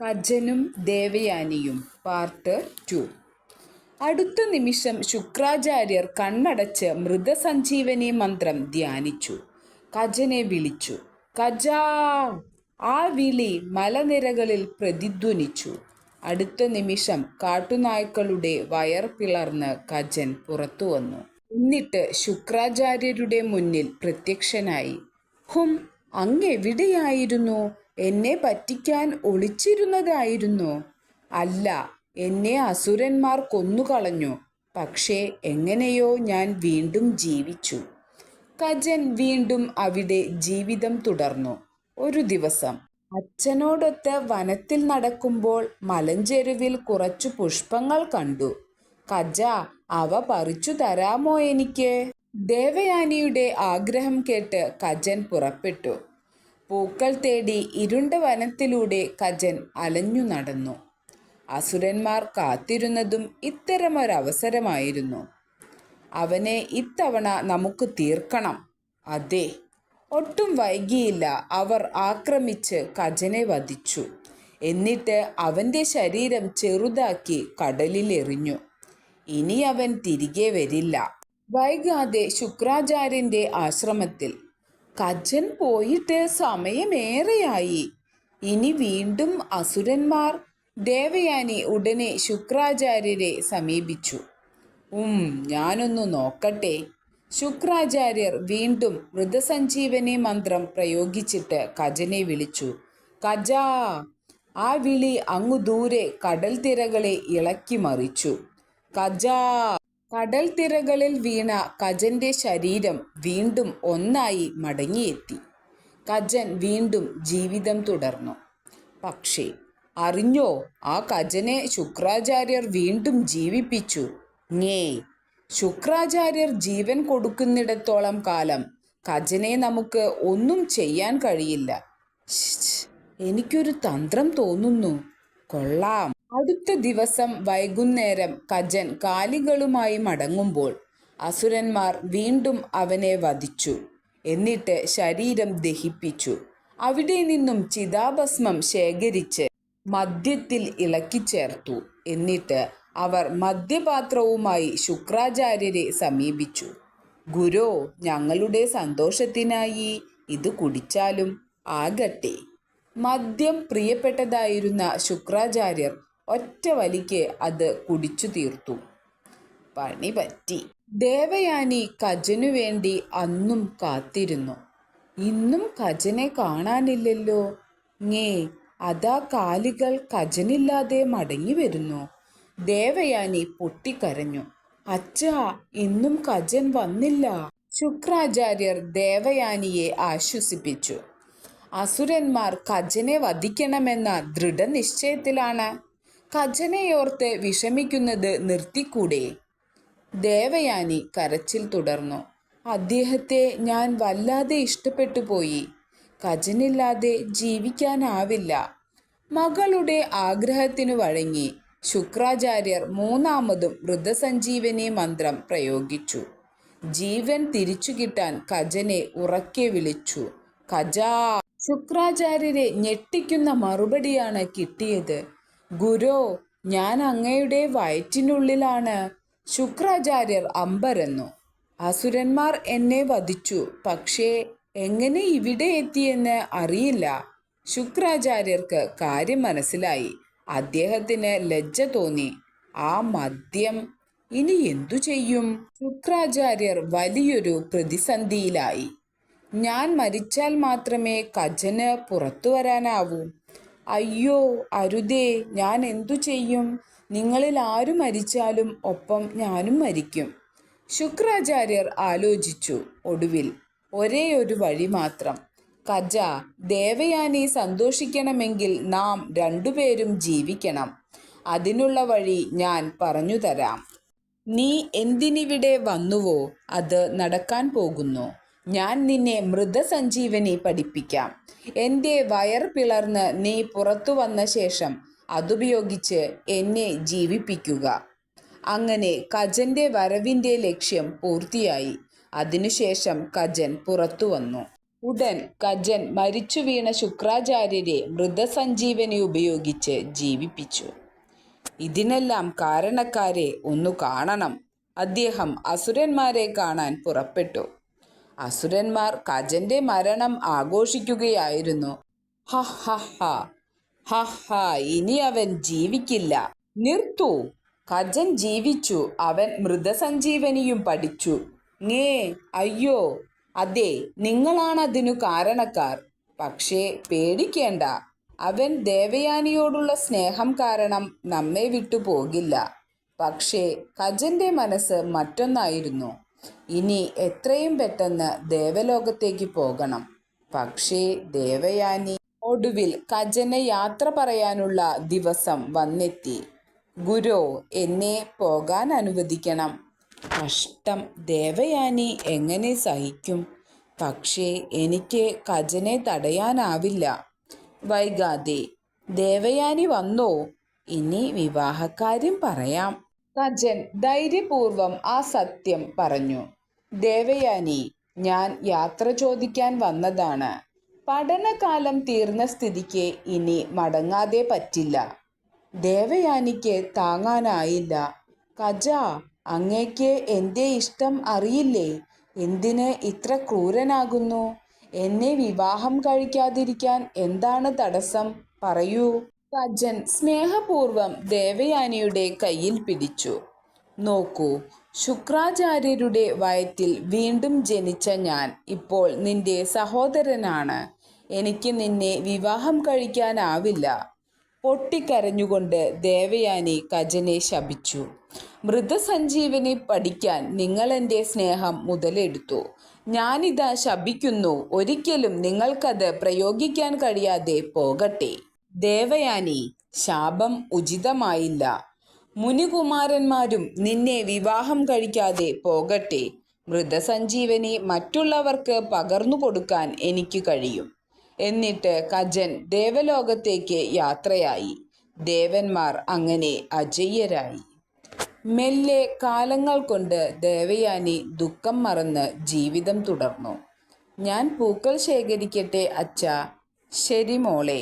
കജനും ദേവയാനിയും part 2. അടുത്ത നിമിഷം ശുക്രാചാര്യർ കണ്ണടച്ച് മൃതസഞ്ജീവനി മന്ത്രം ധ്യാനിച്ചു. കജനെ വിളിച്ചു. കജാ! ആ വിളി മലനിരകളിൽ പ്രതിധ്വനിച്ചു. അടുത്ത നിമിഷം കാട്ടുനായ്ക്കളുടെ വയർ പിളർന്ന് കജൻ പുറത്തു വന്നു. എന്നിട്ട് ശുക്രാചാര്യരുടെ മുന്നിൽ പ്രത്യക്ഷനായി. ഹും, അങ്ങെവിടെയായിരുന്നു? എന്നെ പറ്റിക്കാൻ ഒളിച്ചിരുന്നതായിരുന്നോ? അല്ല, എന്നെ അസുരന്മാർ കൊന്നുകളഞ്ഞു. പക്ഷേ എങ്ങനെയോ ഞാൻ വീണ്ടും ജീവിച്ചു. കജൻ വീണ്ടും അവിടെ ജീവിതം തുടർന്നു. ഒരു ദിവസം അച്ഛനോടൊത്ത് വനത്തിൽ നടക്കുമ്പോൾ മലഞ്ചെരുവിൽ കുറച്ചു പുഷ്പങ്ങൾ കണ്ടു. കജ, അവ പറിച്ചു തരാമോ എനിക്ക്? ദേവയാനിയുടെ ആഗ്രഹം കേട്ട് കജൻ പുറപ്പെട്ടു. പൂക്കൾ തേടി ഇരുണ്ട വനത്തിലൂടെ കജൻ അലഞ്ഞു നടന്നു. അസുരന്മാർ കാത്തിരുന്നതും ഇത്തരമൊരവസരമായിരുന്നു. അവനെ ഇത്തവണ നമുക്ക് തീർക്കണം. അതെ, ഒട്ടും വൈകിയില്ല. അവർ ആക്രമിച്ച് കജനെ വധിച്ചു. എന്നിട്ട് അവൻ്റെ ശരീരം ചെറുതാക്കി കടലിൽ എറിഞ്ഞു. ഇനി അവൻ തിരികെ വരില്ല. വൈകാതെ ശുക്രാചാര്യൻ്റെ ആശ്രമത്തിൽ. കജൻ പോയിട്ട് സമയമേറെയായി. ഇനി വീണ്ടും അസുരന്മാർ? ദേവയാനി ഉടനെ ശുക്രാചാര്യരെ സമീപിച്ചു. ഞാനൊന്നു നോക്കട്ടെ. ശുക്രാചാര്യർ വീണ്ടും മൃതസഞ്ജീവനി മന്ത്രം പ്രയോഗിച്ചിട്ട് കജനെ വിളിച്ചു. കജാ! ആ വിളി അങ്ങു ദൂരെ കടൽ തിരകളെ ഇളക്കി മറിച്ചു. കജാ! കടൽ തിരകളിൽ വീണ കജന്റെ ശരീരം വീണ്ടും ഒന്നായി മടങ്ങിയെത്തി. കജൻ വീണ്ടും ജീവിതം തുടർന്നു. പക്ഷേ അറിഞ്ഞോ, ആ കജനെ ശുക്രാചാര്യർ വീണ്ടും ജീവിപ്പിച്ചു. ശുക്രാചാര്യർ ജീവൻ കൊടുക്കുന്നിടത്തോളം കാലം കജനെ നമുക്ക് ഒന്നും ചെയ്യാൻ കഴിയില്ല. എനിക്കൊരു തന്ത്രം തോന്നുന്നു. കൊള്ളാം. അടുത്ത ദിവസം വൈകുന്നേരം കജൻ കാലികളുമായി മടങ്ങുമ്പോൾ അസുരന്മാർ വീണ്ടും അവനെ വധിച്ചു. എന്നിട്ട് ശരീരം ദഹിപ്പിച്ചു. അവിടെ നിന്നും ചിതാഭസ്മം ശേഖരിച്ച് മദ്യത്തിൽ ഇളക്കിച്ചേർത്തു. എന്നിട്ട് അവർ മദ്യപാത്രവുമായി ശുക്രാചാര്യരെ സമീപിച്ചു. ഗുരോ, ഞങ്ങളുടെ സന്തോഷത്തിനായി ഇത് കുടിച്ചാലും. ആകട്ടെ. മദ്യം പ്രിയപ്പെട്ടതായിരുന്ന ശുക്രാചാര്യർ ഒറ്റ വലിക്ക് അത് കുടിച്ചു തീർത്തു. പണി പറ്റി. ദേവയാനി കജനു വേണ്ടി അന്നും കാത്തിരുന്നു. ഇന്നും കജനെ കാണാനില്ലല്ലോ. അതാ കാലികൾ കജനില്ലാതെ മടങ്ങി വരുന്നു. ദേവയാനി പൊട്ടിക്കരഞ്ഞു. അച്ഛാ, ഇന്നും കജൻ വന്നില്ല. ശുക്രാചാര്യർ ദേവയാനിയെ ആശ്വസിപ്പിച്ചു. അസുരന്മാർ കജനെ വധിക്കണമെന്ന ദൃഢനിശ്ചയത്തിലാണ്. കജനെയോർത്ത് വിഷമിക്കുന്നത് നിർത്തിക്കൂടെ? ദേവയാനി കരച്ചിൽ തുടർന്നു. അദ്ദേഹത്തെ ഞാൻ വല്ലാതെ ഇഷ്ടപ്പെട്ടു പോയി. കജനില്ലാതെ ജീവിക്കാനാവില്ല. മകളുടെ ആഗ്രഹത്തിനു വഴങ്ങി ശുക്രാചാര്യർ മൂന്നാമതും മൃതസഞ്ജീവനി മന്ത്രം പ്രയോഗിച്ചു. ജീവൻ തിരിച്ചു കിട്ടാൻ കജനെ ഉറക്കെ വിളിച്ചു. കജാ! ശുക്രാചാര്യരെ ഞെട്ടിക്കുന്ന മറുപടിയാണ് കിട്ടിയത്. ഗുരോ, ഞാൻ അങ്ങയുടെ വയറ്റിനുള്ളിലാണ്. ശുക്രാചാര്യർ അമ്പരന്നു. അസുരന്മാർ എന്നെ വധിച്ചു. പക്ഷേ എങ്ങനെ ഇവിടെ എത്തിയെന്ന് അറിയില്ല. ശുക്രാചാര്യർക്ക് കാര്യം മനസ്സിലായി. അദ്ദേഹത്തിന് ലജ്ജ തോന്നി. ആ മദ്യം ഇനി എന്തു ചെയ്യും? ശുക്രാചാര്യർ വലിയൊരു പ്രതിസന്ധിയിലായി. ഞാൻ മരിച്ചാൽ മാത്രമേ കജന് പുറത്തു വരാനാവൂ. അയ്യോ, അരുതേ, ഞാൻ എന്തു ചെയ്യും? നിങ്ങളിൽ ആരു മരിച്ചാലും ഒപ്പം ഞാനും മരിക്കും. ശുക്രാചാര്യർ ആലോചിച്ചു. ഒടുവിൽ ഒരേയൊരു വഴി മാത്രം. കജ, ദേവയാനി സന്തോഷിക്കണമെങ്കിൽ നാം രണ്ടുപേരും ജീവിക്കണം. അതിനുള്ള വഴി ഞാൻ പറഞ്ഞു തരാം. നീ എന്തിനിവിടെ വന്നുവോ അത് നടക്കാൻ പോകുന്നു. ഞാൻ നിന്നെ മൃതസഞ്ജീവനി പഠിപ്പിക്കാം. എൻ്റെ വയർ പിളർന്ന് നീ പുറത്തു വന്ന ശേഷം അതുപയോഗിച്ച് എന്നെ ജീവിപ്പിക്കുക. അങ്ങനെ കജന്റെ വരവിൻ്റെ ലക്ഷ്യം പൂർത്തിയായി. അതിനുശേഷം കജൻ പുറത്തു വന്നു. ഉടൻ കജൻ മരിച്ചു വീണ ശുക്രാചാര്യരെ മൃതസഞ്ജീവനി ഉപയോഗിച്ച് ജീവിപ്പിച്ചു. ഇതിനെല്ലാം കാരണക്കാരെ ഒന്നു കാണണം. അദ്ദേഹം അസുരന്മാരെ കാണാൻ പുറപ്പെട്ടു. അസുരന്മാർ കജന്റെ മരണം ആഘോഷിക്കുകയായിരുന്നു. ഹ ഹ ഹ ഹ ഹ, ഇനി അവൻ ജീവിക്കില്ല. നിർത്തൂ, കജൻ ജീവിച്ചു. അവൻ മൃതസഞ്ജീവനിയും പഠിച്ചു. ngേ, അയ്യോ, അതെ, നിങ്ങളാണതിനു കാരണക്കാർ. പക്ഷേ പേടിക്കേണ്ട, അവൻ ദേവയാനിയോടുള്ള സ്നേഹം കാരണം നമ്മെ വിട്ടു പോകില്ല. പക്ഷേ കജന്റെ മനസ്സ് മറ്റൊന്നായിരുന്നു. ഇനി എത്രയും പെട്ടെന്ന് ദേവലോകത്തേക്ക് പോകണം. പക്ഷേ ദേവയാനി. ഒടുവിൽ കജന് യാത്ര പറയാനുള്ള ദിവസം വന്നെത്തി. ഗുരോ, എന്നെ പോകാൻ അനുവദിക്കണം. കഷ്ടം, ദേവയാനി എങ്ങനെ സഹിക്കും? പക്ഷേ എനിക്ക് കജനെ തടയാനാവില്ല. വൈകാതെ ദേവയാനി വന്നോ? ഇനി വിവാഹക്കാര്യം പറയാം. കജൻ ധൈര്യപൂർവം ആ സത്യം പറഞ്ഞു. ദേവയാനി, ഞാൻ യാത്ര ചോദിക്കാൻ വന്നതാണ്. പഠനകാലം തീർന്ന സ്ഥിതിക്ക് ഇനി മടങ്ങാതെ പറ്റില്ല. ദേവയാനിക്ക് താങ്ങാനായില്ല. കജ, അങ്ങേക്ക് എൻ്റെ ഇഷ്ടം അറിയില്ലേ? എന്തിന് ഇത്ര ക്രൂരനാകുന്നു? എന്നെ വിവാഹം കഴിക്കാതിരിക്കാൻ എന്താണ് തടസ്സം? പറയൂ. കജൻ സ്നേഹപൂർവം ദേവയാനിയുടെ കയ്യിൽ പിടിച്ചു. നോക്കൂ, ശുക്രാചാര്യരുടെ വയറ്റിൽ വീണ്ടും ജനിച്ച ഞാൻ ഇപ്പോൾ നിന്റെ സഹോദരനാണ്. എനിക്ക് നിന്നെ വിവാഹം കഴിക്കാനാവില്ല. പൊട്ടിക്കരഞ്ഞുകൊണ്ട് ദേവയാനി കജനെ ശപിച്ചു. മൃതസഞ്ജീവനി പഠിക്കാൻ നിങ്ങളെൻ്റെ സ്നേഹം മുതലെടുത്തു. ഞാനിതാ ശപിക്കുന്നു. ഒരിക്കലും നിങ്ങൾക്കത് പ്രയോഗിക്കാൻ കഴിയാതെ പോകട്ടെ. ദേവയാനി, ശാപം ഉചിതമായില്ല. മുനികുമാരന്മാരും നിന്നെ വിവാഹം കഴിക്കാതെ പോകട്ടെ. മൃതസഞ്ജീവനി മറ്റുള്ളവർക്ക് പകർന്നു കൊടുക്കാൻ എനിക്ക് കഴിയും. എന്നിട്ട് കജൻ ദേവലോകത്തേക്ക് യാത്രയായി. ദേവന്മാർ അങ്ങനെ അജയ്യരായി. മെല്ലെ കാലങ്ങൾ കൊണ്ട് ദേവയാനി ദുഃഖം മറന്ന് ജീവിതം തുടർന്നു. ഞാൻ പൂക്കൾ ശേഖരിക്കട്ടെ അച്ഛാ. ശരി മോളെ.